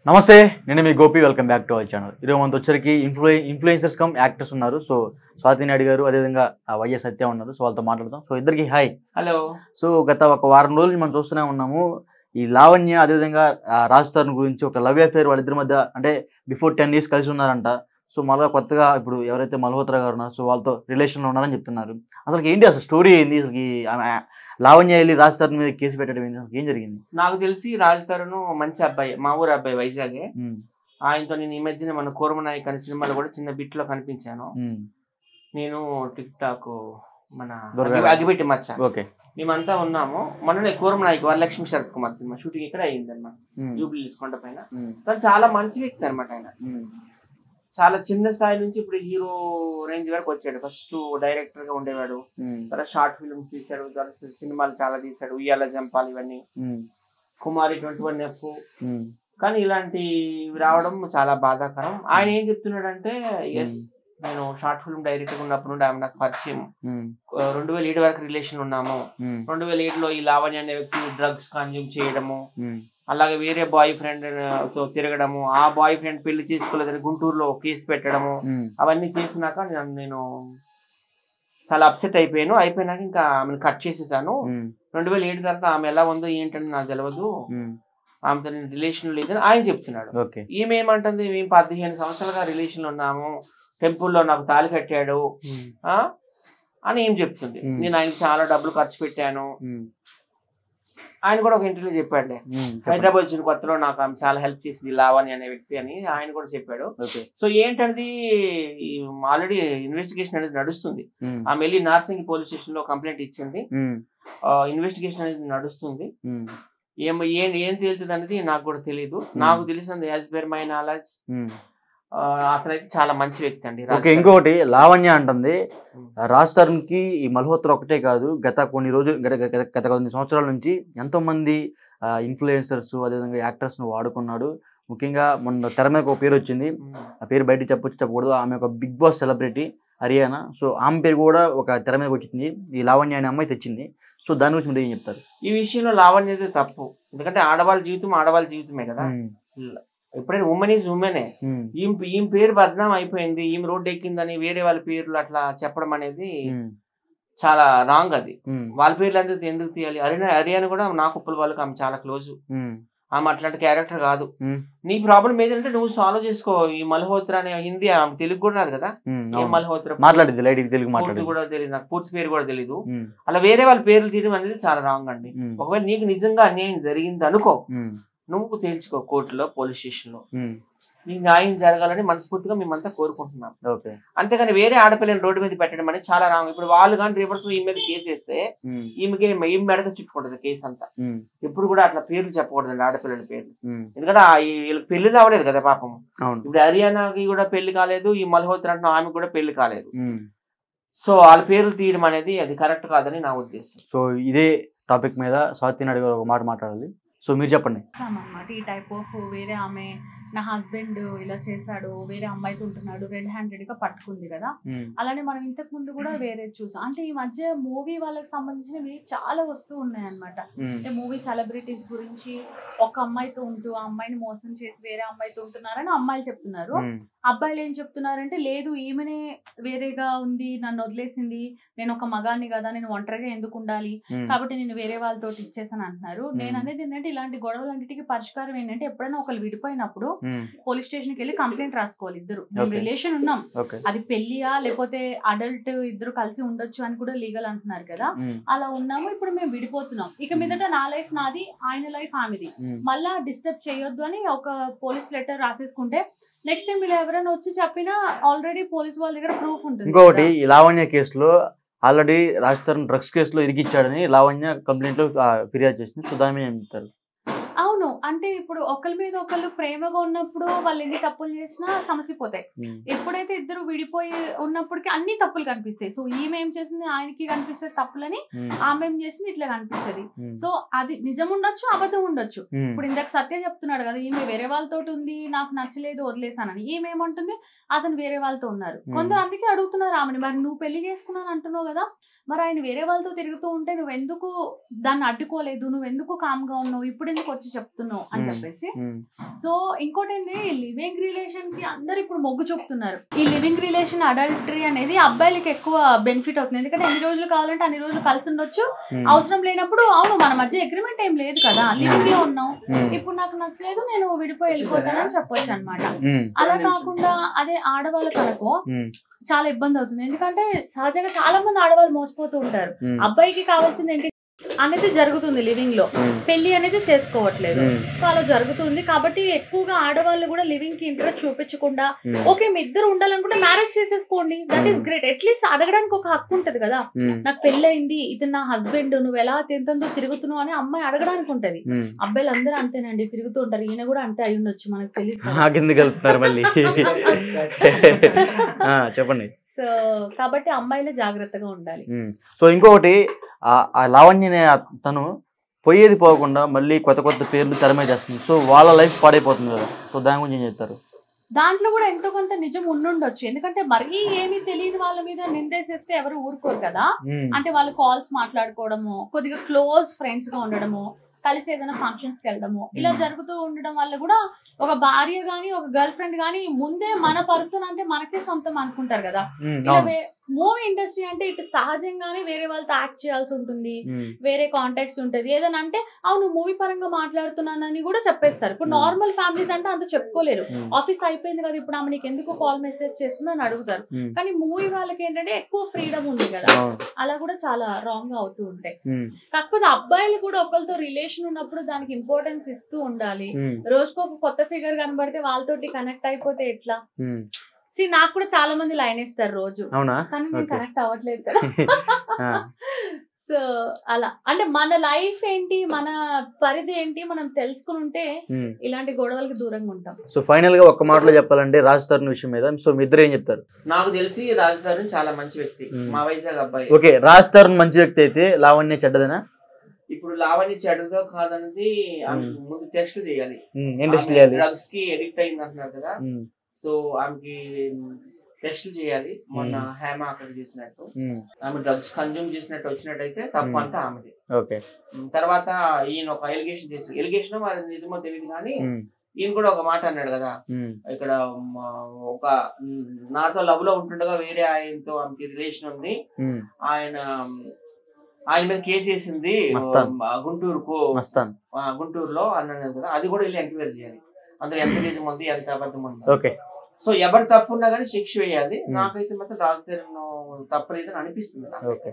నమస్తే, నేను మీ Gopi. Welcome back to our channel. ఈరోజు మనతో వచ్చరికి ఇన్ఫ్లుయెన్సర్స్ కమ్ యాక్టర్స్ ఉన్నారు. సో స్వాతి నాయుడు గారు, అదేవిధంగా వైఎస్ సత్య ఉన్నారు. సో వాళ్ళతో మాట్లాడదాం. సో ఇద్దరికి హాయ్. హలో. సో గత ఒక వారం రోజులు మనం చూస్తూనే ఉన్నాము, ఈ లావణ్య అదేవిధంగా రాజ్ తరుణ్ గురించి ఒక లవ్ అఫేర్ వాళ్ళిద్దరి మధ్య, అంటే బిఫోర్ 10 years కలిసి ఉన్నారంట. సో మళ్ళీ కొత్తగా ఇప్పుడు ఎవరైతే మల్హోత్రా గారు ఉన్నారో సో వాళ్ళతో రిలేషన్లో ఉన్నారని చెప్తున్నారు. అసలు ఏంటి అసలు స్టోరీ ఏంది? అసలు లావణ్య వెళ్ళి రాజ్ తరుణ్ మీద కేసు పెట్టడం ఏంటి? అసలు ఏం జరిగింది? నాకు తెలిసి రాజ్ తరుణ్ మంచి అబ్బాయి, మా ఊరు అబ్బాయి, వైజాగే. ఆయనతో నేను ఈ మధ్యన మన కూరమనాయక్ అనే సినిమాలో కూడా చిన్న బిట్ లో కనిపించాను. నేను టిక్ టాక్ మన అగిపెట్టి మచ్చ మేమంతా ఉన్నాము. మొన్ననే కూరమనాయక్ వరలక్ష్మి శరత్ కుమార్ సినిమా షూటింగ్ ఇక్కడ అయ్యిందన్నమాట, జూబ్లీ కొండ పైన. తను చాలా మంచి వ్యక్తి అనమాట. ఆయన చాలా చిన్న స్థాయి నుంచి ఇప్పుడు హీరో రేంజ్ వరకు వచ్చాడు. ఫస్ట్ డైరెక్టర్ గా ఉండేవాడు, తర్వాత షార్ట్ ఫిల్మ్స్ తీశాడు, తర్వాత సినిమాలు చాలా తీశాడు, ఉయ్యాల జంపాలి ఇవన్నీ, కుమారి 21F. కానీ ఇలాంటి రావడం చాలా బాధాకరం. ఆయన ఏం చెప్తున్నాడంటే, ఎస్ నేను షార్ట్ ఫిల్మ్ డైరెక్టర్ ఉన్నప్పటి నుండి ఆమె నాకు పరిచయం, 2007 వరకు రిలేషన్ ఉన్నాము. 2007లో ఈ లావణ్య అనే వ్యక్తి డ్రగ్స్ కన్జ్యూమ్ చేయడము, అలాగే వేరే బాయ్ ఫ్రెండ్ తో తిరగడము, ఆ బాయ్ ఫ్రెండ్ పెళ్లి చేసుకోలేదని గుంటూరులో కేసు పెట్టడము, అవన్నీ చేసినాక నేను చాలా అప్సెట్ అయిపోయినాక ఇంకా ఆమెను కట్ చేసేసాను. 2007 తర్వాత ఆమె ఎలా ఉందో ఏంటని నాకు తెలియదు, ఆమెతో నేను రిలేషన్ లేదని ఆయన చెప్తున్నాడు. ఈమె ఏమంటుంది, మేము 15 సంవత్సరాలుగా రిలేషన్ లో ఉన్నాము, టెంపుల్లో నాకు తాళి కట్టాడు అని ఏం చెప్తుంది. నేను ఆయనకి చాలా డబ్బులు ఖర్చు పెట్టాను. ఆయన కూడా ఒక ఇంటర్వ్యూ చెప్పాడులే, హైదరాబాద్ వచ్చిన కొత్తలో నాకు ఆమె చాలా హెల్ప్ చేసింది లావణ్య అనే వ్యక్తి అని ఆయన కూడా చెప్పాడు. సో ఏంటంటే ఆల్రెడీ ఇన్వెస్టిగేషన్ అనేది నడుస్తుంది. ఆమె వెళ్ళి నార్సింగ్ పోలీస్ స్టేషన్ లో కంప్లైంట్ ఇచ్చింది. ఇన్వెస్టిగేషన్ అనేది నడుస్తుంది. ఏం తేలుతుంది అనేది నాకు కూడా తెలియదు. నాకు తెలిసింది యాజ్ పర్ మై నాలెడ్జ్ అతనైతే చాలా మంచి వ్యక్తి అండి. ఇంకోటి లావణ్య అంటుంది, రాజ్ తరుణ్ కి ఈ మల్హోత్రా ఒకటే కాదు, గత కొన్ని సంవత్సరాల నుంచి ఎంతో మంది ఇన్ఫ్లుయెన్సర్స్ అదేవిధంగా యాక్టర్స్ ను వాడుకున్నాడు. ముఖ్యంగా మొన్న తెర మీద ఒక పేరు వచ్చింది, ఆ పేరు బయట చెప్పకూడదు. ఆమె ఒక big boss celebrity Haryana. So ఆమె పేరు కూడా ఒక తెర మీదకి వచ్చింది, ఈ లావణ్య అనే అమ్మాయి తెచ్చింది. సో దాని గురించి మీరు ఏం చెప్తారు? ఈ విషయంలో లావణ్య అయితే తప్పు, ఎందుకంటే ఆడవాళ్ళ జీవితమే కదా. ఎప్పుడైనా ఉమెన్ ఈజ్ ఉమెనే. ఈమె పేరు బద్నాం అయిపోయింది, ఈమె రోడ్డు ఎక్కిందని వేరే వాళ్ళ పేర్లు అట్లా చెప్పడం అనేది చాలా రాంగ్. అది వాళ్ళ పేర్లు ఎందుకు తీయాలి? హర్యానా కూడా నా కుప్పల వాళ్ళకి ఆమె చాలా క్లోజ్. ఆమె అట్లాంటి క్యారెక్టర్ కాదు. నీ ప్రాబ్లం ఏదంటే నువ్వు సాల్వ్ చేసుకో. ఈ మల్హోత్రా అనే హిందీ ఆమె తెలుగు కూడా రాదు కదా, మల్హోత్రా కూడా తెలియదు, నాకు పూర్తి పేరు కూడా తెలీదు. అలా వేరే వాళ్ళ పేర్లు తీయడం అనేది చాలా రాంగ్ అండి. ఒకవేళ నీకు నిజంగా అన్యాయం జరిగింది అనుకో, నువ్వు తేల్చుకో కోర్టులో, పోలీస్ స్టేషన్ లో. నీకు న్యాయం జరగాలని మనస్ఫూర్తిగా మేమంతా కోరుకుంటున్నాం. అంతేగాని వేరే ఆడపిల్లని రోడ్డు మీద పెట్టడం అనేది చాలా రాంగ్. ఇప్పుడు వాళ్ళు కానీ రివర్స్ ఈ మీద కేసు వేస్తే ఈమె మెడక చుట్టుకుంటది కేసు అంతా. ఎప్పుడు కూడా అట్లా పేర్లు చెప్పకూడదండి, ఆడపిల్లల పేర్లు. ఎందుకంటే వీళ్ళకి పెళ్లి రావలేదు కదా పాపం. ఇప్పుడు హర్యానాకి కూడా పెళ్లి కాలేదు, ఈ మల్హోత్రా అంటే ఆమె కూడా పెళ్లి కాలేదు. సో వాళ్ళ పేర్లు తీయడం అనేది అది కరెక్ట్ కాదని నా ఉద్దేశం. సో ఇదే టాపిక్ మీద స్వాతి నాయుడు గారు ఒక మాట మాట్లాడాలి. సో మీరు చెప్పండి. ఈ టైప్ ఆఫ్ వేరే ఆమె నా హస్బెండ్ ఇలా చేశాడు, వేరే అమ్మాయితో ఉంటున్నాడు, రెడ్ హ్యాండెడ్ గా పట్టుకుంది కదా. అలానే మనం ఇంతకు ముందు కూడా వేరే చూసాం. అంటే ఈ మధ్య మూవీ వాళ్ళకి సంబంధించినవి చాలా వస్తూ ఉన్నాయి అనమాట. అంటే మూవీ సెలబ్రిటీస్ గురించి ఒక అమ్మాయితో ఉంటూ ఆ అమ్మాయిని మోసం చేసి వేరే అమ్మాయితో ఉంటున్నారని అమ్మాయిలు చెప్తున్నారు. అబ్బాయిలు ఏం చెప్తున్నారంటే, లేదు ఈమెనే వేరేగా ఉంది, నన్ను వదిలేసింది, నేను ఒక మగాన్ని కదా, నేను ఒంటరిగా ఎందుకు ఉండాలి, కాబట్టి నేను వేరే వాళ్ళతో ఇచ్చేసాను అంటున్నారు. నేను అనేది ఏంటంటే, ఇలాంటి గొడవలన్నిటికీ పరిష్కారం ఏంటంటే, ఎప్పుడైనా ఒకళ్ళు విడిపోయినప్పుడు పోలీస్ స్టేషన్ కి వెళ్ళి కంప్లైంట్ రాసుకోవాలి. ఇద్దరు మేము రిలేషన్ ఉన్నాం, అది పెళ్లియా లేకపోతే అడల్ట్ ఇద్దరు కలిసి ఉండొచ్చు అని కూడా లీగల్ అంటున్నారు కదా. అలా ఉన్నాము, ఇప్పుడు మేము విడిపోతున్నాం, ఇక మీదట నా లైఫ్ నాది, ఆయన లైఫ్ ఆమెది, మళ్ళా డిస్టర్బ్ చేయొద్దు అని ఒక పోలీస్ లెటర్ రాసేసుకుంటే నెక్స్ట్ టైం వీళ్ళు ఎవరైనా వచ్చి చెప్పినా ఆల్రెడీ పోలీస్ వాళ్ళ దగ్గర ప్రూఫ్ ఉంటుంది. ఇంకొకటి, లావణ్య కేసులో ఆల్రెడీ రాజ్ తరుణ్ డ్రగ్స్ కేసులో ఇరికిచ్చాడని లావణ్య కంప్లైంట్ లో ఫిర్యాదు చేసింది. సో దాని మీద ఏం చెప్తారు? అవును, అంటే ఇప్పుడు ఒకరి మీద ఒకళ్ళు ప్రేమగా ఉన్నప్పుడు వాళ్ళు ఎన్ని తప్పులు చేసినా సమస్య పోతాయి. ఎప్పుడైతే ఇద్దరు విడిపోయి ఉన్నప్పటికీ అన్ని తప్పులు కనిపిస్తాయి. సో ఈమె ఏం చేసింది ఆయనకి కనిపిస్తుంది తప్పులని, ఆమె ఏం చేసింది ఇట్లా కనిపిస్తుంది. సో అది నిజం ఉండొచ్చు, అబద్ధం ఉండొచ్చు. ఇప్పుడు ఇందాక సత్య చెప్తున్నాడు కదా, ఈమె వేరే వాళ్ళతో ఉంది, నాకు నచ్చలేదు వదిలేసానని. ఈమె ఏమంటుంది, అతను వేరే వాళ్ళతో ఉన్నారు. కొందరు అందుకే అడుగుతున్నారు ఆమెని, మరి నువ్వు పెళ్లి చేసుకున్నాను అంటున్నావు కదా, మరి ఆయన వేరే వాళ్ళతో తిరుగుతూ ఉంటే నువ్వెందుకు దాన్ని అడ్డుకోలేదు, నువ్వెందుకు కామ్ గా ఉన్నావు, ఇప్పుడు ఎందుకు వచ్చి చెప్తున్నావు అని చెప్పేసి. సో ఇంకోటి ఏంటి, లివింగ్ రిలేషన్ కి అందరు ఇప్పుడు మొగ్గు చూపుతున్నారు. ఈ లివింగ్ రిలేషన్ అడల్టరీ అనేది అబ్బాయిలకి ఎక్కువ బెనిఫిట్ అవుతుంది. ఎందుకంటే ఎన్ని రోజులు కావాలంటే అన్ని రోజులు కలిసి ఉండొచ్చు, అవసరం లేనప్పుడు అవును మన మధ్య అగ్రిమెంట్ ఏం లేదు కదా, లివింగ్ లో ఉన్నాం, ఇప్పుడు నాకు నచ్చలేదు నేను విడిపోయి వెళ్ళిపోతానని చెప్పొచ్చు అనమాట. అలా కాకుండా అదే ఆడవాళ్ళకి అనుకో చాలా ఇబ్బంది అవుతుంది. ఎందుకంటే సహజంగా చాలా మంది ఆడవాళ్ళు మోసపోతూ ఉంటారు. అబ్బాయికి కావాల్సింది ఏంటి అనేది జరుగుతుంది లివింగ్ లో, పెళ్లి అనేది చేసుకోవట్లేదు. సో అలా జరుగుతుంది కాబట్టి ఎక్కువగా ఆడవాళ్ళు కూడా లివింగ్ కి ఇంట్రెస్ట్ చూపించకుండా ఓకే మీ ఇద్దరు ఉండాలనుకుంటే మ్యారేజ్ చేసేసుకోండి, దట్ ఈస్ గ్రేట్. అట్లీస్ట్ అడగడానికి ఒక హక్కు ఉంటది కదా, నాకు పెళ్లి అయింది, ఇతను నా హస్బెండ్, నువ్వు ఎలా తింటుందో తిరుగుతున్నావు అని అమ్మాయి అడగడానికి ఉంటది. అబ్బాయిలు అందరూ అంతేనండి, తిరుగుతూ ఉంటారు, ఈయన కూడా అంతే అయి ఉండొచ్చు, మనకు తెలియదు. చెప్పండి. సో కాబట్టి అమ్మాయిలు జాగ్రత్తగా ఉండాలి. సో ఇంకొకటి, ఆ లావణ్యనే తను పోయేది పోకుండా మళ్ళీ కొత్త కొత్త పేర్లు తెరమే చేస్తుంది. సో వాళ్ళ లైఫ్ పాడైపోతుంది కదా, సో దాని గురించి ఏం చెప్తారు? దాంట్లో కూడా ఎంతో కొంత నిజం ఉండుండొచ్చు. ఎందుకంటే మరీ ఏమీ తెలియని వాళ్ళ మీద నిందేసేస్తే ఎవరు ఊరుకోరు కదా. అంటే వాళ్ళు కాల్స్ మాట్లాడుకోవడము, కొద్దిగా క్లోజ్ ఫ్రెండ్స్ గా ఉండడము, కలిసి ఏదైనా ఫంక్షన్స్ కి వెళ్ళడము, ఇలా జరుగుతూ ఉండడం వల్ల కూడా ఒక భార్య గాని ఒక గర్ల్ ఫ్రెండ్ గాని ముందే మన పర్సన్ అంటే మనకే సొంతం అనుకుంటారు కదా. మూవీ ఇండస్ట్రీ అంటే ఇటు సహజంగానే వేరే వాళ్ళతో యాక్ట్ చేయాల్సి ఉంటుంది, వేరే కాంటాక్ట్స్ ఉంటుంది. ఏదైనా అంటే అవును మూవీ పరంగా మాట్లాడుతున్నానని కూడా చెప్పేస్తారు. ఇప్పుడు నార్మల్ ఫ్యామిలీస్ అంటే అంత చెప్పుకోలేరు, ఆఫీస్ అయిపోయింది కదా ఇప్పుడు ఆమె నీకు ఎందుకు కాల్ మెసేజ్ చేస్తుందో అని అడుగుతారు. కానీ మూవీ వాళ్ళకి ఏంటంటే ఎక్కువ ఫ్రీడమ్ ఉంది కదా, అలా కూడా చాలా రాంగ్ గా అవుతూ ఉంటాయి. కాకపోతే అబ్బాయిలు కూడా ఒకరితో రిలేషన్ ఉన్నప్పుడు దానికి ఇంపార్టెన్స్ ఇస్తూ ఉండాలి. రోజుకు ఒక కొత్త ఫిగర్ కనబడితే వాళ్ళతోటి కనెక్ట్ అయిపోతే ఎట్లా? నాకు కూడా చాలా మంది లైన్ ఇస్తారు రోజు, కానీ నేను కనెక్ట్ అవ్వట్లేదు కదా. సో అలా అంటే మన లైఫ్ ఏంటి, మన పరిధి ఏంటి మనం తెలుసుకుని ఉంటే ఇలాంటి గొడవలకి దూరంగా ఉంటాం. సో ఫైనల్ గా ఒక్క మాటలో చెప్పాలంటే రాజ్ తరుణ్ విషయం మీద సో మీ ఇద్దరు ఏం చెప్తారు? నాకు తెలిసి రాజ్ తరుణ్ చాలా మంచి వ్యక్తి, మా వైజాగ్ అబ్బాయి. ఓకే, రాజ్ తరుణ్ మంచి వ్యక్తి అయితే లావణ్య చెడ్డదేనా? ఇప్పుడు లావణ్య చెడుగా కాదన్నది ముందు టెస్ట్ చేయాలి. డ్రగ్స్ కి ఎడిక్ట్ అయింది అంటున్నారు కదా, సో ఆమెకి టెస్ట్ చేయాలి. మొన్న హేమ అక్కడ చేసినట్టు ఆమె డ్రగ్స్ కన్జ్యూమ్ చేసినట్టు వచ్చినట్టయితే తప్పు అంతా ఆమెది. తర్వాత ఈయన ఒక ఎలిగేషన్ చేసి, ఎలిగేషన్ అది నిజమో తెలియదు కానీ ఈయన కూడా ఒక మాట అన్నాడు కదా, ఇక్కడ ఒక నాతో లవ్ లో ఉంటుండగా వేరే ఆయనతో ఆమెకి రిలేషన్ ఉంది, ఆయన మీద కేసు వేసింది గుంటూరులో అన్నాడు కదా, అది కూడా వెళ్ళి ఎంక్వైరీ చేయాలి. అందులో ఎంత నిజం ఉంది ఎంత అబద్ధం ఉంది. సో ఎవరు తప్పు ఉన్నా కానీ శిక్ష వేయాలి. నాకైతే మాత్రం రాజకీయ తప్పలేదని అనిపిస్తుంది నాకు.